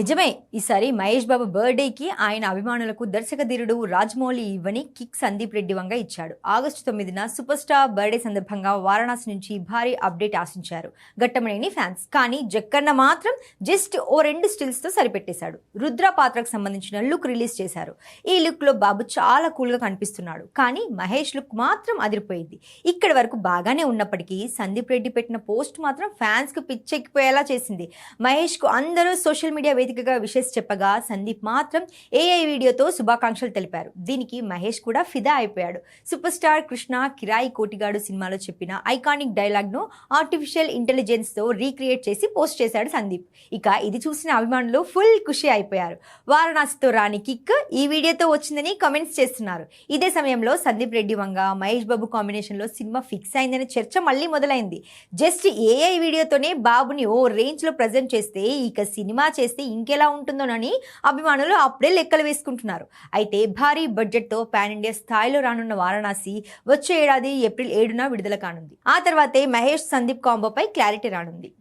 నిజమే. ఈసారి మహేష్ బాబు బర్త్డేకి ఆయన అభిమానులకు దర్శకధీరుడు రాజమౌళి ఇవ్వని కిక్ సందీప్ రెడ్డి వంగ ఇచ్చాడు. ఆగస్టు 9న సూపర్ స్టార్ బర్త్డే సందర్భంగా వారణాసి నుంచి భారీ అప్డేట్ ఆశించారు ఘట్టమనేని ఫ్యాన్స్. కానీ జక్కన్న మాత్రం జస్ట్ ఓ 2 స్టిల్స్ తో సరిపెట్టేశాడు. రుద్ర పాత్రకు సంబంధించిన లుక్ రిలీజ్ చేశారు. ఈ లుక్ లో బాబు చాలా కూల్ గా కనిపిస్తున్నాడు. కానీ మహేష్ లుక్ మాత్రం అదిరిపోయింది. ఇక్కడి వరకు బాగానే ఉన్నప్పటికీ సందీప్ రెడ్డి పెట్టిన పోస్ట్ మాత్రం ఫ్యాన్స్ కు పిచ్చెక్కిపోయేలా చేసింది. మహేష్ కు అందరూ సోషల్ మీడియా వేదికగా విషెస్ చెప్పగా సందీప్ మాత్రం ఏఐ వీడియోతో శుభాకాంక్షలు తెలిపారు. దీనికి మహేష్ కూడా ఫిదా అయిపోయాడు. సూపర్ స్టార్ కృష్ణ కిరాయి కోటిగాడు సినిమాలో చెప్పిన ఐకానిక్ డైలాగ్ ను ఆర్టిఫిషియల్ ఇంటెలిజెన్స్ తో రీక్రియేట్ చేసి పోస్ట్ చేశాడు సందీప్. ఇక ఇది చూసిన అభిమానులు ఫుల్ ఖుషి అయిపోయారు. వారణాసితో రాని కిక్ ఈ వీడియోతో వచ్చిందని కామెంట్స్ చేస్తున్నారు. ఇదే సమయంలో సందీప్ రెడ్డి వంగ మహేష్ బాబు కాంబినేషన్ లో సినిమా ఫిక్స్ అయిందనే చర్చ మళ్ళీ మొదలైంది. జస్ట్ ఏఐ వీడియోతోనే బాబుని ఓ రేంజ్ లో ప్రజెంట్ చేస్తే ఇక సినిమా చేస్తే ఇంకెలా ఉంటుందోనని అభిమానులు అప్పుడే లెక్కలు వేసుకుంటున్నారు. అయితే భారీ బడ్జెట్ తో పాన్ ఇండియా స్థాయిలో రానున్న వారణాసి వచ్చే ఏడాది ఏప్రిల్ 7న విడుదల కానుంది. ఆ తర్వాతే మహేష్ సందీప్ కాంబోపై క్లారిటీ రానుంది.